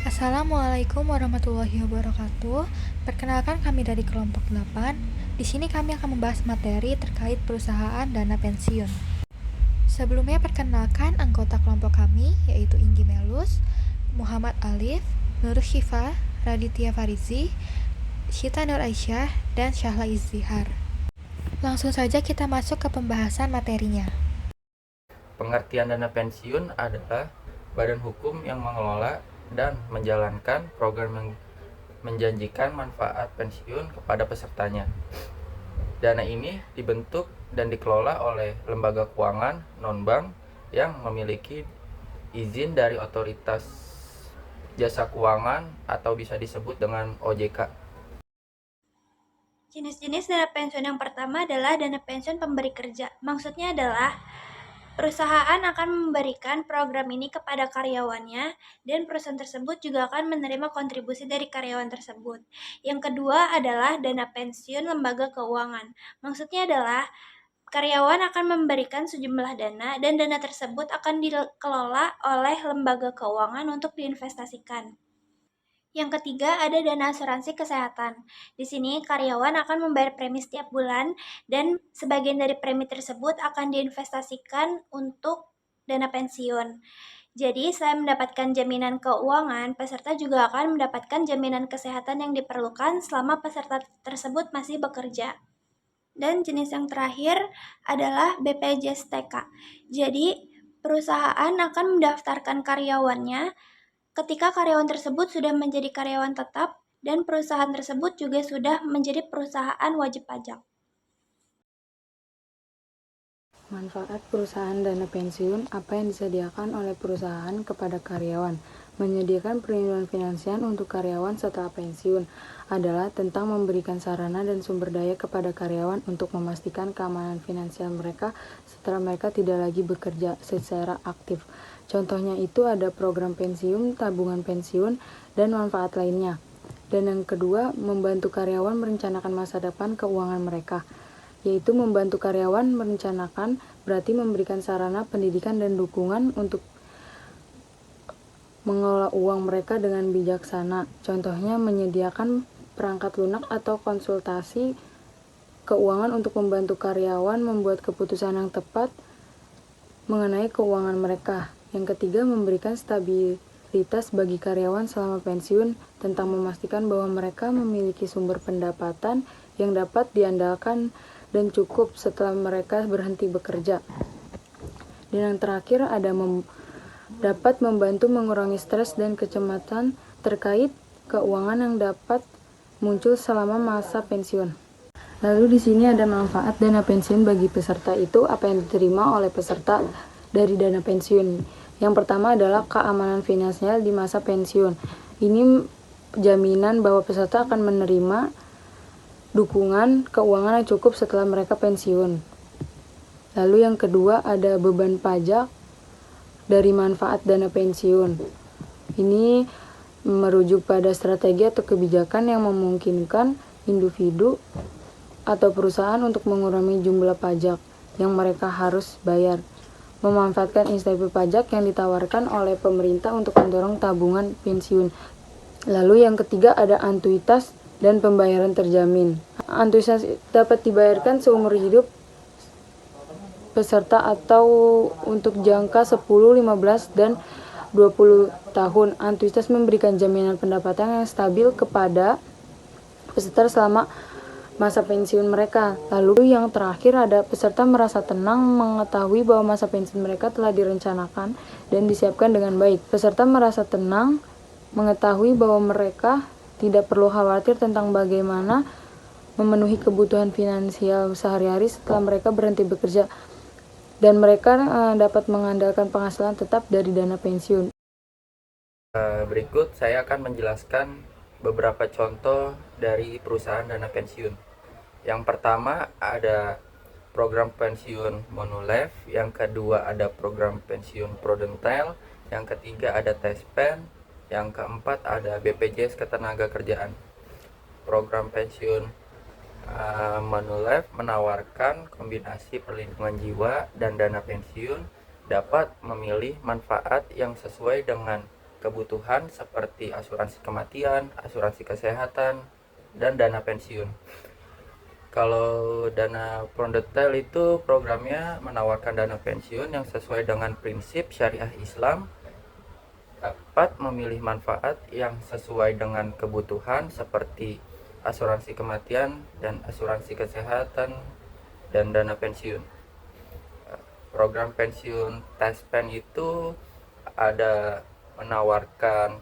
Assalamualaikum warahmatullahi wabarakatuh. Perkenalkan kami dari kelompok 8. Di sini kami akan membahas materi terkait perusahaan dana pensiun. Sebelumnya perkenalkan anggota kelompok kami yaitu Inggi Melus, Muhammad Alif, Nur Syifa, Raditya Farizi, Syita Nur Aisyah, dan Syahla Izihar. Langsung saja kita masuk ke pembahasan materinya. Pengertian dana pensiun adalah badan hukum yang mengelola dan menjalankan program yang menjanjikan manfaat pensiun kepada pesertanya. Dana ini dibentuk dan dikelola oleh lembaga keuangan non-bank yang memiliki izin dari otoritas jasa keuangan atau bisa disebut dengan OJK. Jenis-jenis dana pensiun yang pertama adalah dana pensiun pemberi kerja. Maksudnya adalah perusahaan akan memberikan program ini kepada karyawannya dan perusahaan tersebut juga akan menerima kontribusi dari karyawan tersebut. Yang kedua adalah dana pensiun lembaga keuangan. Maksudnya adalah karyawan akan memberikan sejumlah dana dan dana tersebut akan dikelola oleh lembaga keuangan untuk diinvestasikan. Yang ketiga ada dana asuransi kesehatan. Di sini karyawan akan membayar premi setiap bulan dan sebagian dari premi tersebut akan diinvestasikan untuk dana pensiun. Jadi, selain mendapatkan jaminan keuangan, peserta juga akan mendapatkan jaminan kesehatan yang diperlukan selama peserta tersebut masih bekerja. Dan jenis yang terakhir adalah BPJS TK. Jadi, perusahaan akan mendaftarkan karyawannya ketika karyawan tersebut sudah menjadi karyawan tetap dan perusahaan tersebut juga sudah menjadi perusahaan wajib pajak. Manfaat perusahaan dana pensiun, apa yang disediakan oleh perusahaan kepada karyawan. Menyediakan perlindungan finansial untuk karyawan setelah pensiun adalah tentang memberikan sarana dan sumber daya kepada karyawan untuk memastikan keamanan finansial mereka setelah mereka tidak lagi bekerja secara aktif. Contohnya itu ada program pensiun, tabungan pensiun, dan manfaat lainnya. Dan yang kedua, membantu karyawan merencanakan masa depan keuangan mereka, yaitu membantu karyawan merencanakan berarti memberikan sarana pendidikan dan dukungan untuk mengelola uang mereka dengan bijaksana. Contohnya menyediakan perangkat lunak atau konsultasi keuangan untuk membantu karyawan membuat keputusan yang tepat mengenai keuangan mereka. Yang ketiga, memberikan stabilitas bagi karyawan selama pensiun tentang memastikan bahwa mereka memiliki sumber pendapatan yang dapat diandalkan dan cukup setelah mereka berhenti bekerja. Dan yang terakhir ada dapat membantu mengurangi stres dan kecemasan terkait keuangan yang dapat muncul selama masa pensiun. Lalu di sini ada manfaat dana pensiun bagi peserta itu apa yang diterima oleh peserta dari dana pensiun. Yang pertama adalah keamanan finansial di masa pensiun. Ini jaminan bahwa peserta akan menerima dukungan keuangan yang cukup setelah mereka pensiun. Lalu yang kedua ada beban pajak dari manfaat dana pensiun. Ini merujuk pada strategi atau kebijakan yang memungkinkan individu atau perusahaan untuk mengurangi jumlah pajak yang mereka harus bayar. Memanfaatkan insentif pajak yang ditawarkan oleh pemerintah untuk mendorong tabungan pensiun. Lalu yang ketiga ada annuitas dan pembayaran terjamin. Antusias dapat dibayarkan seumur hidup peserta atau untuk jangka 10, 15, dan 20 tahun. Antusias memberikan jaminan pendapatan yang stabil kepada peserta selama masa pensiun mereka. Lalu yang terakhir ada peserta merasa tenang mengetahui bahwa masa pensiun mereka telah direncanakan dan disiapkan dengan baik. Peserta merasa tenang mengetahui bahwa mereka tidak perlu khawatir tentang bagaimana memenuhi kebutuhan finansial sehari-hari setelah mereka berhenti bekerja, dan mereka dapat mengandalkan penghasilan tetap dari dana pensiun. Berikut saya akan menjelaskan beberapa contoh dari perusahaan dana pensiun. Yang pertama ada program pensiun Manulife, yang kedua ada program pensiun Prudental, yang ketiga ada Tespen, yang keempat ada BPJS Ketenagakerjaan. Program pensiun Manulife menawarkan kombinasi perlindungan jiwa dan dana pensiun, dapat memilih manfaat yang sesuai dengan kebutuhan seperti asuransi kematian, asuransi kesehatan, dan dana pensiun. Kalau dana Prondetail itu programnya menawarkan dana pensiun yang sesuai dengan prinsip syariah Islam, dapat memilih manfaat yang sesuai dengan kebutuhan seperti asuransi kematian dan asuransi kesehatan dan dana pensiun. Program pensiun TASPEN itu ada menawarkan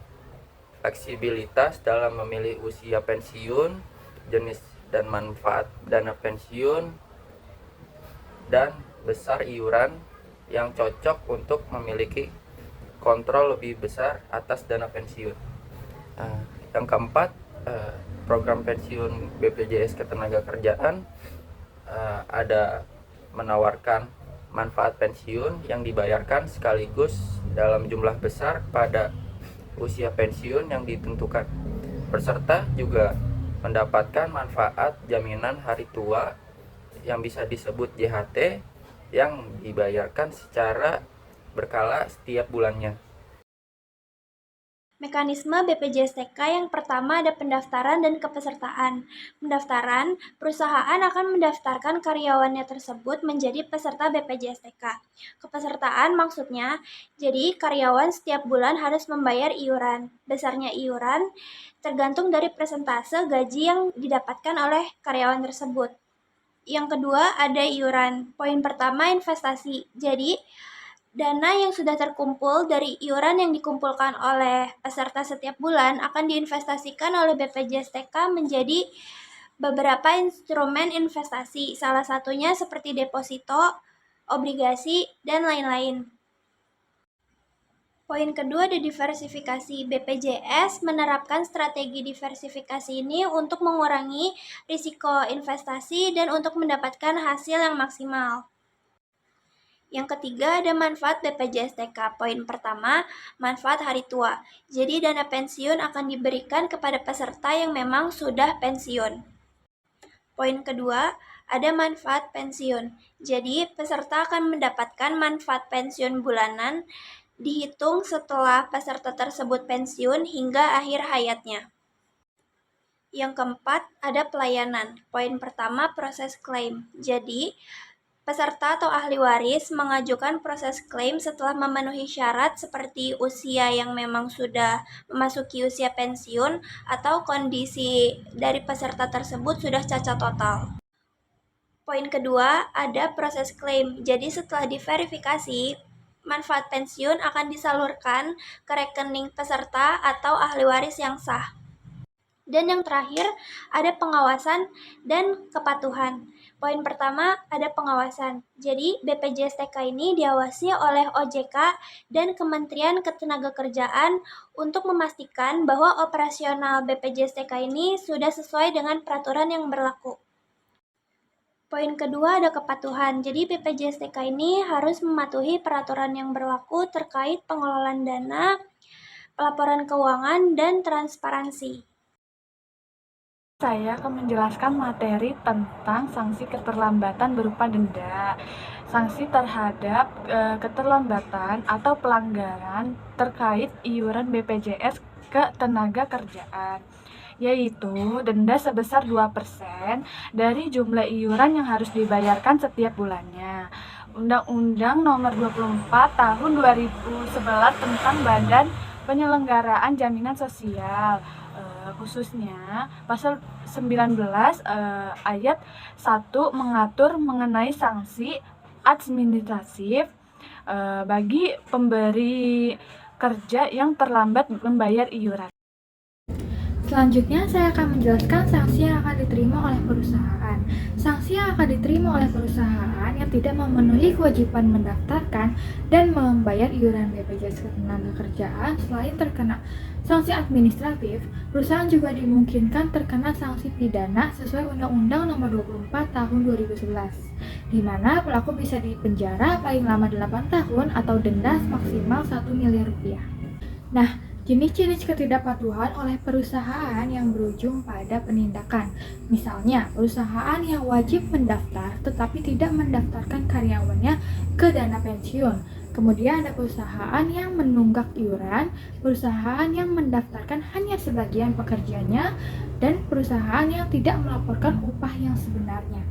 fleksibilitas dalam memilih usia pensiun, jenis dan manfaat dana pensiun, dan besar iuran yang cocok untuk memiliki kontrol lebih besar atas dana pensiun. Yang keempat, program pensiun BPJS Ketenagakerjaan ada menawarkan manfaat pensiun yang dibayarkan sekaligus dalam jumlah besar pada usia pensiun yang ditentukan. Peserta juga mendapatkan manfaat jaminan hari tua yang bisa disebut JHT yang dibayarkan secara berkala setiap bulannya. Mekanisme BPJS TK yang pertama ada pendaftaran dan kepesertaan. Pendaftaran, perusahaan akan mendaftarkan karyawannya tersebut menjadi peserta BPJS TK. Kepesertaan maksudnya, jadi karyawan setiap bulan harus membayar iuran. Besarnya iuran tergantung dari persentase gaji yang didapatkan oleh karyawan tersebut. Yang kedua ada iuran. Poin pertama investasi. Jadi dana yang sudah terkumpul dari iuran yang dikumpulkan oleh peserta setiap bulan akan diinvestasikan oleh BPJS TK menjadi beberapa instrumen investasi, salah satunya seperti deposito, obligasi, dan lain-lain. Poin kedua ada diversifikasi. BPJS menerapkan strategi diversifikasi ini untuk mengurangi risiko investasi dan untuk mendapatkan hasil yang maksimal. Yang ketiga ada manfaat BPJS TK. Poin pertama, manfaat hari tua. Jadi dana pensiun akan diberikan kepada peserta yang memang sudah pensiun. Poin kedua, ada manfaat pensiun. Jadi peserta akan mendapatkan manfaat pensiun bulanan dihitung setelah peserta tersebut pensiun hingga akhir hayatnya. Yang keempat, ada pelayanan. Poin pertama, proses klaim. Jadi peserta atau ahli waris mengajukan proses klaim setelah memenuhi syarat seperti usia yang memang sudah memasuki usia pensiun atau kondisi dari peserta tersebut sudah cacat total. Poin kedua, ada proses klaim. Jadi setelah diverifikasi, manfaat pensiun akan disalurkan ke rekening peserta atau ahli waris yang sah. Dan yang terakhir, ada pengawasan dan kepatuhan. Poin pertama, ada pengawasan. Jadi, BPJS TK ini diawasi oleh OJK dan Kementerian Ketenagakerjaan untuk memastikan bahwa operasional BPJS TK ini sudah sesuai dengan peraturan yang berlaku. Poin kedua, ada kepatuhan. Jadi, BPJS TK ini harus mematuhi peraturan yang berlaku terkait pengelolaan dana, pelaporan keuangan, dan transparansi. Saya akan menjelaskan materi tentang sanksi keterlambatan berupa denda. Sanksi terhadap keterlambatan atau pelanggaran terkait iuran BPJS Ketenagakerjaan, yaitu denda sebesar 2% dari jumlah iuran yang harus dibayarkan setiap bulannya. Undang-Undang Nomor 24 Tahun 2011 tentang Badan Penyelenggaraan Jaminan Sosial, khususnya pasal 19 ayat 1 mengatur mengenai sanksi administratif bagi pemberi kerja yang terlambat membayar iuran. Selanjutnya, saya akan menjelaskan sanksi yang akan diterima oleh perusahaan. Sanksi yang akan diterima oleh perusahaan yang tidak memenuhi kewajiban mendaftarkan dan membayar iuran BPJS Ketenagakerjaan selain terkena sanksi administratif, perusahaan juga dimungkinkan terkena sanksi pidana sesuai Undang-Undang Nomor 24 Tahun 2011, di mana pelaku bisa dipenjara paling lama 8 tahun atau denda maksimal 1 miliar rupiah. Nah, jenis-jenis ketidakpatuhan oleh perusahaan yang berujung pada penindakan. Misalnya, perusahaan yang wajib mendaftar tetapi tidak mendaftarkan karyawannya ke dana pensiun. Kemudian ada perusahaan yang menunggak iuran, perusahaan yang mendaftarkan hanya sebagian pekerjanya, dan perusahaan yang tidak melaporkan upah yang sebenarnya.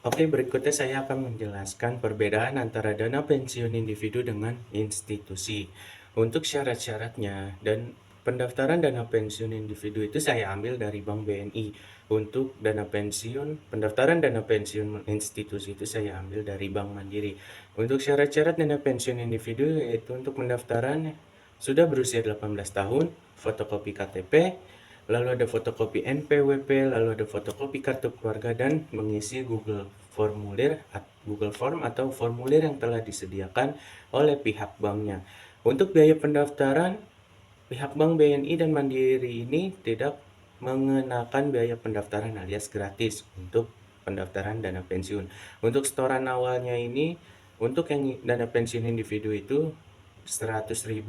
Oke, berikutnya saya akan menjelaskan perbedaan antara dana pensiun individu dengan institusi. Untuk syarat-syaratnya dan pendaftaran dana pensiun individu itu saya ambil dari Bank BNI. Untuk dana pensiun, pendaftaran dana pensiun institusi itu saya ambil dari Bank Mandiri. Untuk syarat-syarat dana pensiun individu yaitu untuk pendaftaran sudah berusia 18 tahun, fotokopi KTP, lalu ada fotokopi NPWP, lalu ada fotokopi kartu keluarga, dan mengisi Google Form atau formulir yang telah disediakan oleh pihak banknya. Untuk biaya pendaftaran, pihak Bank BNI dan Mandiri ini tidak mengenakan biaya pendaftaran alias gratis untuk pendaftaran dana pensiun. Untuk setoran awalnya ini, untuk yang dana pensiun individu itu Rp100.000,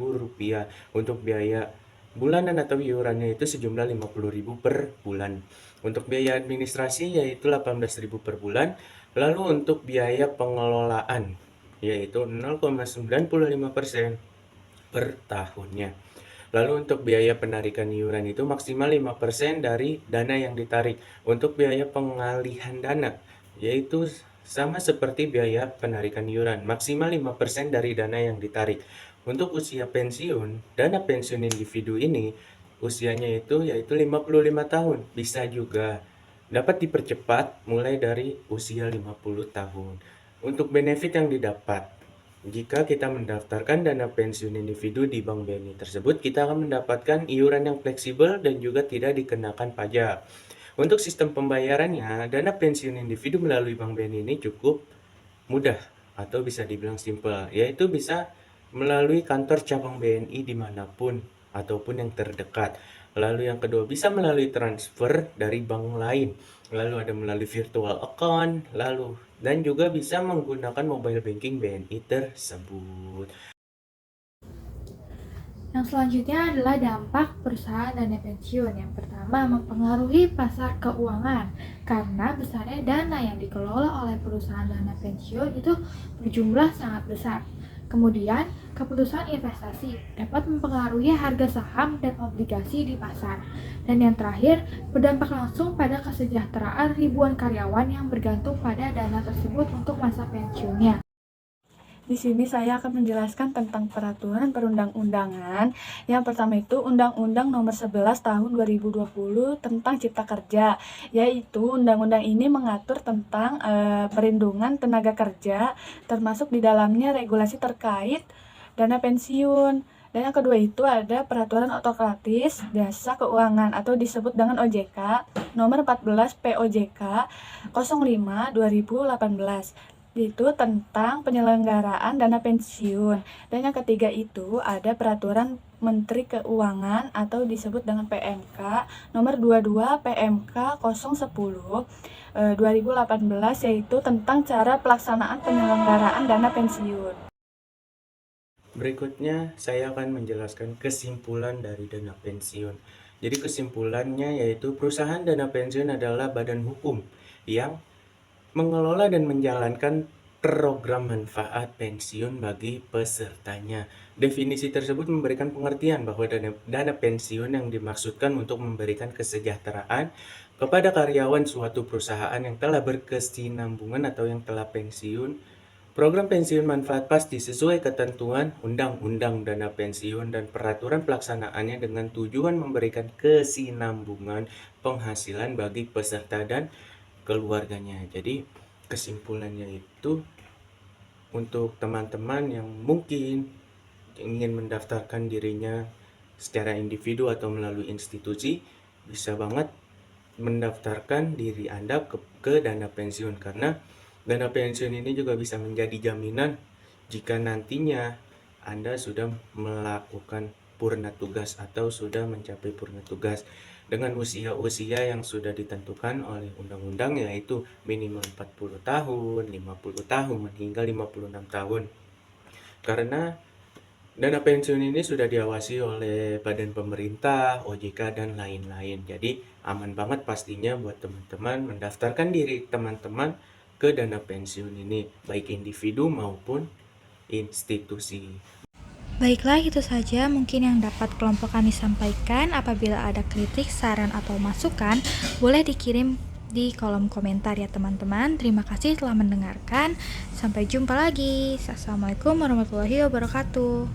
untuk biaya bulanan atau iurannya itu sejumlah Rp50.000 per bulan. Untuk biaya administrasi yaitu Rp18.000 per bulan. Lalu untuk biaya pengelolaan yaitu 0,95% per tahunnya. Lalu untuk biaya penarikan iuran itu maksimal 5% dari dana yang ditarik. Untuk biaya pengalihan dana yaitu sama seperti biaya penarikan iuran, maksimal 5% dari dana yang ditarik. Untuk usia pensiun, dana pensiun individu ini usianya itu yaitu 55 tahun. Bisa juga dapat dipercepat mulai dari usia 50 tahun. Untuk benefit yang didapat, jika kita mendaftarkan dana pensiun individu di Bank BNI tersebut, kita akan mendapatkan iuran yang fleksibel dan juga tidak dikenakan pajak. Untuk sistem pembayarannya, dana pensiun individu melalui Bank BNI ini cukup mudah atau bisa dibilang simple, yaitu bisa melalui kantor cabang BNI dimanapun ataupun yang terdekat. Lalu yang kedua, bisa melalui transfer dari bank lain, lalu ada melalui virtual account, dan juga bisa menggunakan mobile banking BNI tersebut. Yang selanjutnya adalah dampak perusahaan dana pensiun. Yang pertama, mempengaruhi pasar keuangan karena besarnya dana yang dikelola oleh perusahaan dana pensiun itu berjumlah sangat besar. Kemudian, keputusan investasi dapat mempengaruhi harga saham dan obligasi di pasar. Dan yang terakhir, berdampak langsung pada kesejahteraan ribuan karyawan yang bergantung pada dana tersebut untuk masa pensiunnya. Di sini saya akan menjelaskan tentang peraturan perundang-undangan. Yang pertama itu Undang-Undang Nomor 11 Tahun 2020 tentang Cipta Kerja, yaitu undang-undang ini mengatur tentang perlindungan tenaga kerja, termasuk di dalamnya regulasi terkait dana pensiun. Dan yang kedua itu ada Peraturan Otokratis Jasa Keuangan atau disebut dengan OJK Nomor 14 POJK 05 2018. Itu tentang penyelenggaraan dana pensiun. Dan yang ketiga itu ada Peraturan Menteri Keuangan atau disebut dengan PMK nomor 22 PMK 010 2018, yaitu tentang cara pelaksanaan penyelenggaraan dana pensiun. Berikutnya saya akan menjelaskan kesimpulan dari dana pensiun. Jadi kesimpulannya yaitu perusahaan dana pensiun adalah badan hukum yang mengelola dan menjalankan program manfaat pensiun bagi pesertanya. Definisi tersebut memberikan pengertian bahwa dana pensiun yang dimaksudkan untuk memberikan kesejahteraan kepada karyawan suatu perusahaan yang telah berkesinambungan atau yang telah pensiun. Program pensiun manfaat pasti sesuai ketentuan Undang-Undang Dana Pensiun dan peraturan pelaksanaannya dengan tujuan memberikan kesinambungan penghasilan bagi peserta dan keluarganya. Jadi kesimpulannya itu untuk teman-teman yang mungkin ingin mendaftarkan dirinya secara individu atau melalui institusi, bisa banget mendaftarkan diri Anda ke dana pensiun, karena dana pensiun ini juga bisa menjadi jaminan jika nantinya Anda sudah melakukan purna tugas atau sudah mencapai purna tugas dengan usia-usia yang sudah ditentukan oleh undang-undang, yaitu minimal 40 tahun, 50 tahun, hingga 56 tahun. Karena dana pensiun ini sudah diawasi oleh badan pemerintah, OJK, dan lain-lain. Jadi aman banget pastinya buat teman-teman mendaftarkan diri teman-teman ke dana pensiun ini, baik individu maupun institusi. Baiklah, itu saja mungkin yang dapat kelompok kami sampaikan. Apabila ada kritik, saran, atau masukan, boleh dikirim di kolom komentar ya teman-teman. Terima kasih telah mendengarkan. Sampai jumpa lagi. Assalamualaikum warahmatullahi wabarakatuh.